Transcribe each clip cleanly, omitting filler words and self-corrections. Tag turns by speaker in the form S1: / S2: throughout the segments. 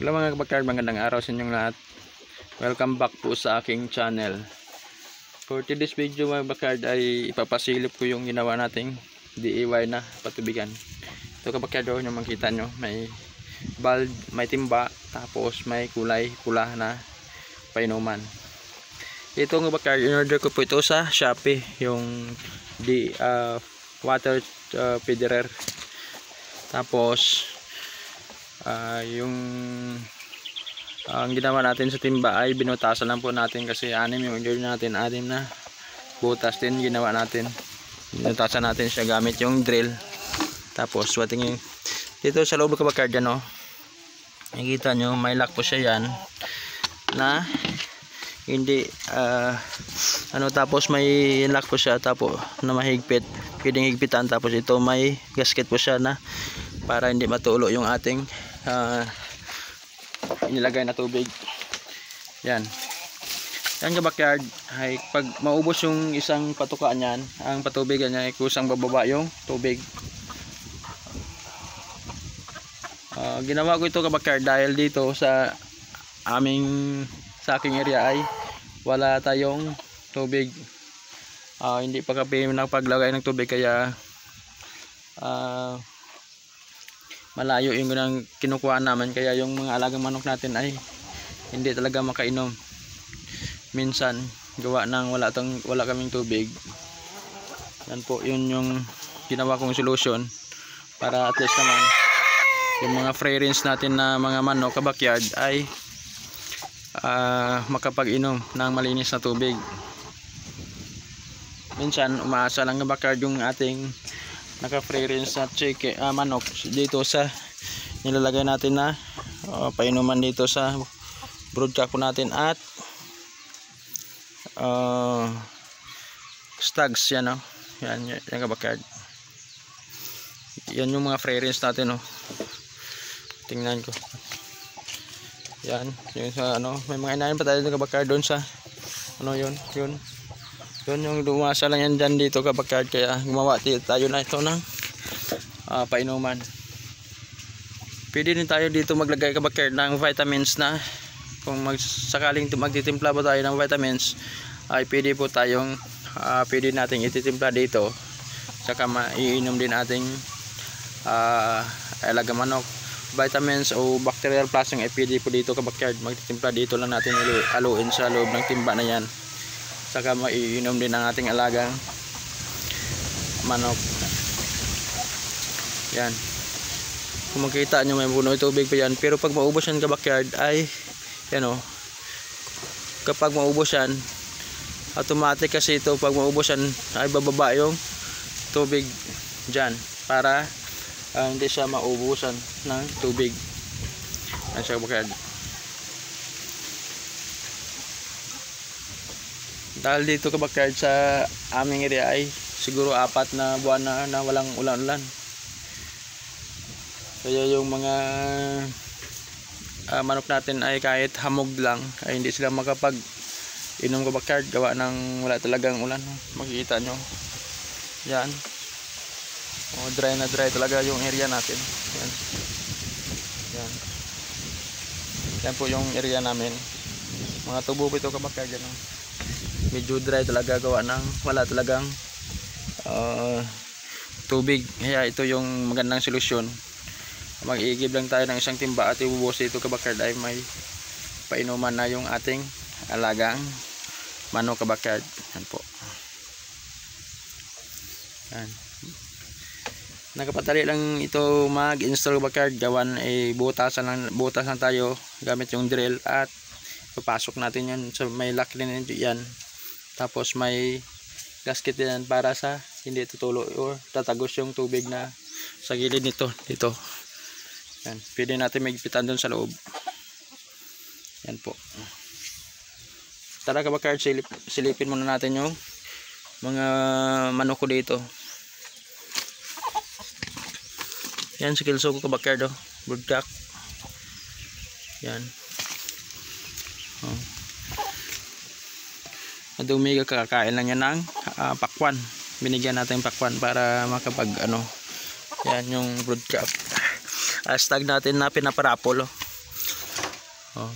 S1: Hello mga kabakard, magandang araw sa inyong lahat. Welcome back po sa aking channel. For today's video mga kabakard ay ipapasilip ko yung ginawa nating DIY na patubigan. Ito kabakard, yung makita nyo, may bulb, may timba, tapos may kulay pula na painuman. Ito kabakard, in-order ko po ito sa Shopee, yung water filter. Tapos yung ang ginawa natin sa timba ay binutasan lang po natin kasi anim yung order natin, anim na butas din ginawa natin. Binutasan natin siya gamit yung drill. Tapos wating dito sa loob kabakard yan, oh. Nakikita nyo may lock po siya yan na hindi tapos may lock po siya tapos na mahigpit, pwedeng higpitan. Tapos ito may gasket po siya na para hindi matulo yung ating inilagay na tubig. Yan kabakard, ay pag maubos yung isang patukaan yan, ang patubigan niya ay kusang bababa yung tubig. Ginawa ko ito kabakard dahil dito sa aking area ay wala tayong tubig. Hindi pa kami nakapaglagay ng tubig kaya malayo yung kinukuha namin, kaya yung mga alagang manok natin ay hindi talaga makainom minsan gawa ng wala kaming tubig. Yan po, yun yung ginawa kong solution para at least naman yung mga free range natin na mga manok kabakyard ay makapag-inom ng malinis na tubig. Minsan umaasa lang kabakyard yung ating naka free range na manok dito sa nilalagay natin na painuman dito sa broodcock po natin at stags yan, oh. Yan kabakard, yan yung mga free range natin, oh. Tingnan ko yan yung sa may mga inahin pa tayo kabakard doon sa yun yung dumasa lang yan dyan dito kabakard, kaya gumawa tayo na ito ng painuman. Pwede din tayo dito maglagay kabakard ng vitamins na kung sakaling magtitimpla po tayo ng vitamins ay pwede po tayong pwede nating ititimpla dito, saka maiinom din ating alaga manok. Vitamins o bacterial plus yung pwede po dito kabakard, magtitimpla dito lang natin aluin sa loob ng timba na yan, saka maiinom din ang ating alagang manok. Yan, kung makita nyo may puno tubig pa yan, pero pag maubos yan kabakyard ay yan, oh. Kapag maubos yan automatic kasi ito, pag maubos yan ay bababa yung tubig dyan para hindi siya maubusan ng tubig. Yan siya kabakyard. Dahil dito kabakyard sa aming area ay siguro 4 na buwan na walang ulan-ulan, kaya yung mga manok natin ay kahit hamog lang ay hindi sila makapag inom kabakyard gawa ng wala talagang ulan. Makikita nyo yan, dry na dry talaga yung area natin. Yan po yung area namin, mga tubo po ito kabakyard, yan, oh. Medyo dry talaga gawa ng wala talagang tubig, kaya ito yung magandang solusyon. Mag-iigib lang tayo ng isang timba at ibubuhos ito kabakyard ay may painuman na yung ating alagang manok kabakyard. Yan po. Yan. Nakapatali lang ito mag-install kabakyard, gawan butas lang tayo gamit yung drill at papasok natin yan sa may lock din yan. Tapos may gasket din para sa hindi tutulo or tatagos yung tubig na sa gilid nito dito. Yan, pwede natin magpitan doon sa loob. Yan po. Tara kabakard, silipin muna natin yung mga manok ko dito. Yan si Kilso ko kabakard, oh. Broodcock. Yan. Madumi, kakakain lang yan ng pakwan. Binigyan natin pakwan para makapag yan yung broodcock. Hashtag natin na pinaparapol, oh. Oh.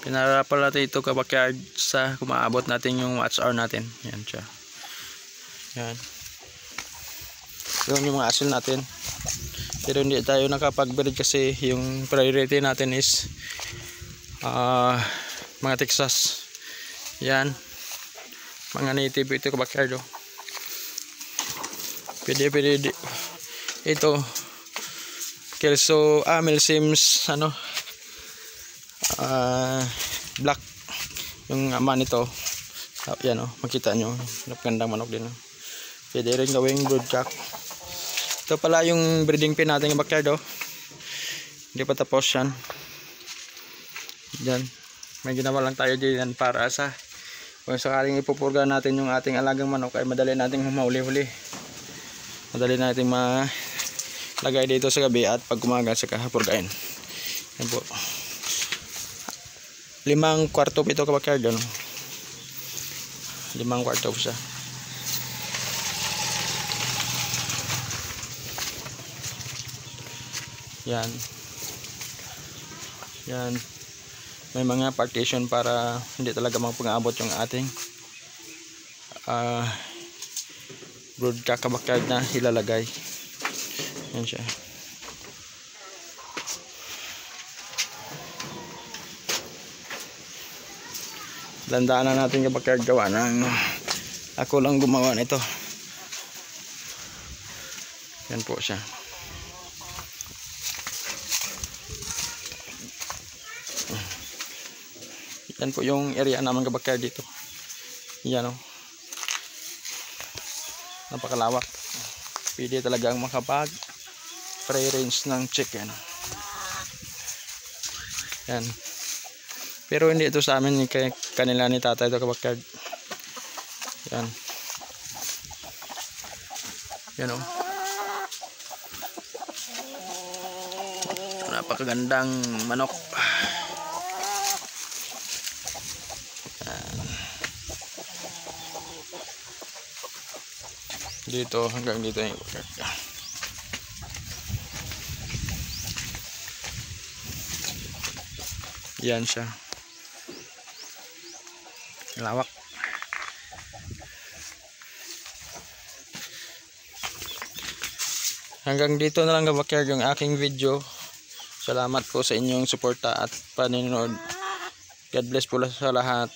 S1: Pinarapal natin ito ka-backyard sa kumaabot natin yung watch hour natin. Yan siya. Yan. Yun yung mga asil natin. Pero hindi tayo nakapag-breed kasi yung priority natin is mga Texas. Yan. Mga native ito ka-backyard. Pwede ito Kelso Milsims black yung ama nito. Yan makita nyo, napagandang manok din. Pwede rin gawing broodcock. Ito pala yung breeding pin natin yung backyard. Hindi pa tapos yan. Yan, may ginawa lang tayo dyan para sa kung sakaling ipupurga natin yung ating alagang manok ay madali nating humahuli-huli. Madali natin malagay dito sa gabi at pag umaga sa kahapurgain. Yan po. 5 kwarto ito ka-backyard. 5 kwarto siya. Yan. Yan. May mga partition para hindi talaga mapag-aabot yung ating broodcock ka-backyard na ilalagay. Yan siya. Landaan na natin ka-backyard gawa ng ako lang gumawa nito. Yan po siya. Yan po yung area naman ka-backyard dito. Yan napakalawak. Pwede talagang makapag free range ng chicken. Yan. Pero hindi ito sa amin, kanila ni tatay ito ka-backyard. Yan. Yan napakagandang manok. Yan. Dito hanggang dito yung backyard. Yan siya. Lawak. Hanggang dito na lang ka-backyard yung aking video. Salamat po sa inyong suporta at paninood. God bless po sa lahat.